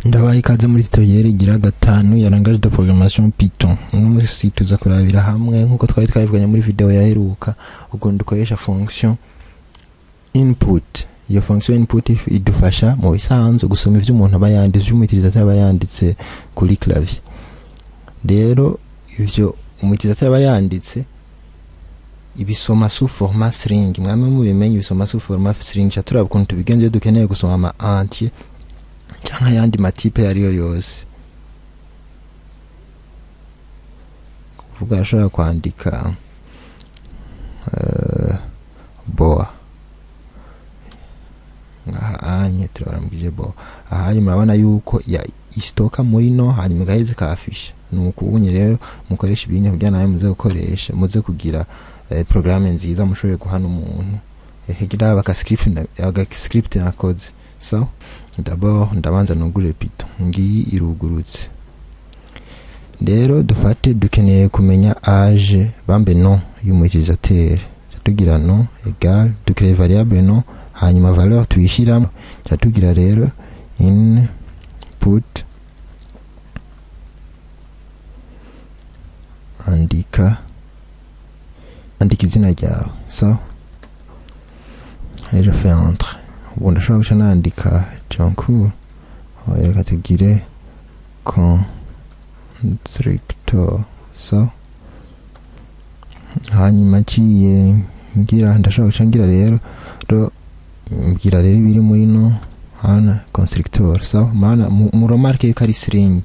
Ndabaye ikaze muri tutoriel igira gatanu ya langage de programmation Python. Uno si tuza kurabira hamwe nkuko twari twabivuganye muri video yaheruka ubwo dukoresha fonction input. Iyo fonction input idufasha mu bisanzwe gusoma ivyo umuntu aba yanditse, umutilizateur aba yanditse kuri clavier. Rero ivyo umutilizateur aba yanditse ibisoma sous format string. Mwamwe mu bimenye ibisoma sous format string chatura ukuntu tubigenze dukeneye gusoma ama entier cyangwa yandi matipe yariyo yose. Kuvuga ashaka kwandika boa ngaha turarambije boa. Aha murabona yuko ya istoka muri no hanyuma gaheze kafisha. Nuko ubunye rero mukoresha ibintu kugira nawe muze gukoresha muze kugira programme nziza mushobore guhana umuntu. Hegira baka script nakoze. So d'abord ndabanza nugure Python ngiyi irugurutse. Rero dufate dukeneye kumenya age bambe no y'umutilizateur. Tugira no egal dukire variable no hanyuma valeur tuyishiramo. Tugira rero input andika izina ryawe. So je fais entre ubu ndashobora guca nandika jonku reka tugire constructor. So hanyuma ciye ngira ndashobora guca ngira rero mbwira rero biri muri no hana constructor. So mana mu remarque yuko ari string,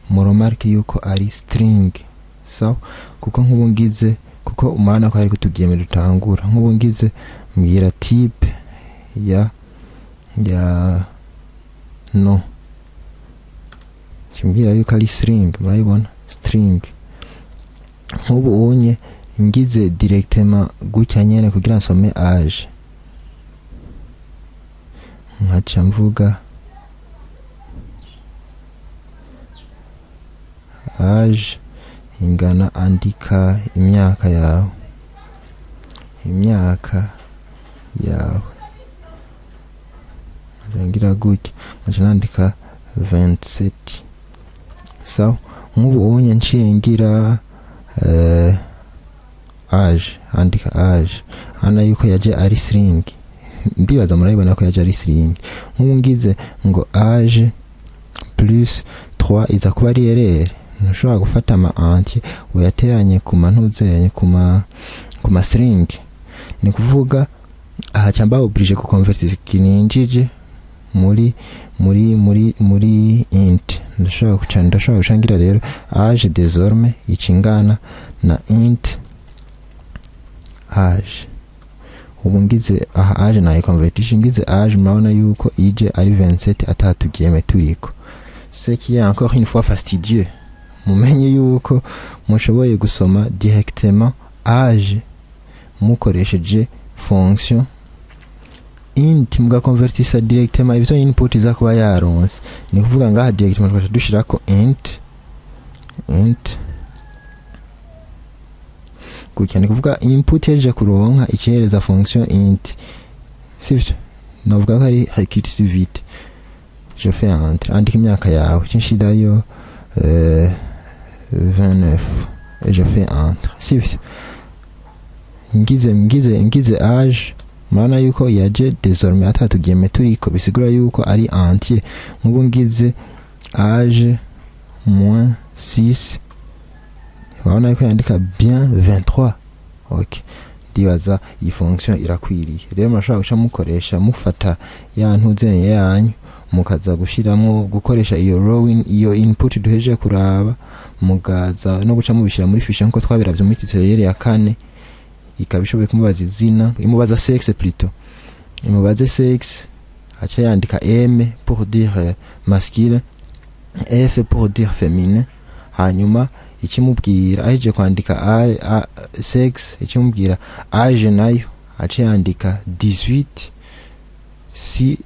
mu remarque yuko ari string. So kuko nk'ubungize kuko umana ko ari kutugiyeme dutangura nk'ubungize mbwira type ya no kimbwira yuko ari string. Murayibona string nk'ubu unye ngize directement gutya nyene kugira nsome age nkaca mvuga age ingana andika imyaka yawe ngira gutya nkaca nandika 27. So nk'ubu unye nciye ngira age andika age hana yuko yaje ari string. Ndibaza murayibona ko yaje ari string. Nk'ubu ngize ngo age plus 3 iza kuba ari erreur. Ntushobora gufata ama entier uyateranye ku mantuzenye ku ma string. Ni kuvuga aha cyamba oblige ku convertir kininjije muri int. Ndashobora gucangira rero age désormais ikingana na int age. Ubu ngize aha age na convertition ngize age murabona yuko ije ari 27 atatugiyeme turiko. Ce qui est encore une fois fastidieux. Mumenye yuko mushoboye gusoma directement age mukoresheje fonction int mga convertisa directement ivyo input za kuba yaronse. Ni kuvuga ngaha directement twasha dushirako int kuko ni kuvuga input yaje kuronka icereza fonction int. Sivyo navuga ko ari hakiti vite. Je fais entre andika imyaka yawe cinshirayo 29 et je fais entre. Sivyo ngize age murana yuko yaje désormais atatugiyeme turiko bisigura yuko ari entier. Nk'ubu ngize age -6 wabona yuko yandika bien 23. Okay, ndibaza iyi fonction irakwiriye. Rero murashobora guca mukoresha mufata ya ntuzenye yanyu mukaza gushiramo gukoresha iyo row iyo input duheje kuraba mugaza no guca mubishira muri fiche nko twabiravye muri tutoriel ya 4. Ikabishoboye kumubaza izina imubaza sexe plutôt imubaze sexe acha yandika M pour dire masculin, F pour dire féminin. Hanyuma ikimubwira aje kwandika sexe ikimubwira age nayo acha yandika 18. Si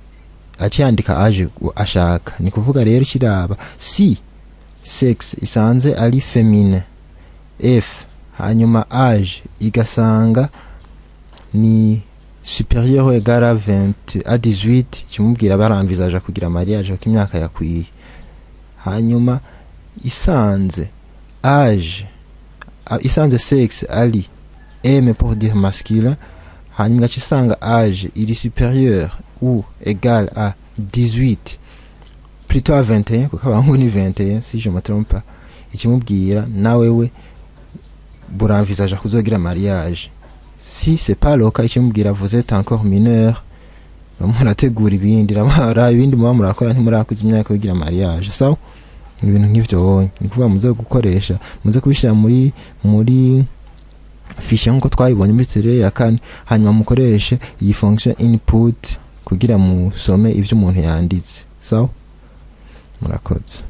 acha yandika age ashaka. Ni kuvuga rero kiraba si sexe isanze ari féminin F hanyuma age igasanga ni supérieur ou égal à 18 kimubwira baramvizaje kugira mariage ko imyaka yakwiye. Hanyuma isanze âge isanze sexe ari M pour dire masculin, hanyuma cisanga âge il est supérieur ou égal à 18 plutôt à 21 kuko abangu ni 21 si je me trompe pas, ikimubwira nawewe buramvizaje kuzogira mariage. Si c'est pas le cas, ikimubwira vous êtes encore mineur, murategura ibindi ramara ibindi muba murakora ntimurakuza imyaka kugira mariage. So ibintu nk'ivyo wonye ni kuvuga muze gukoresha, muze kubishira muri fiche nko twabibonye muri série ya kane, hanyuma mukoreshe iyi fonction input kugira musome ivyo umuntu yanditse. So murakoze.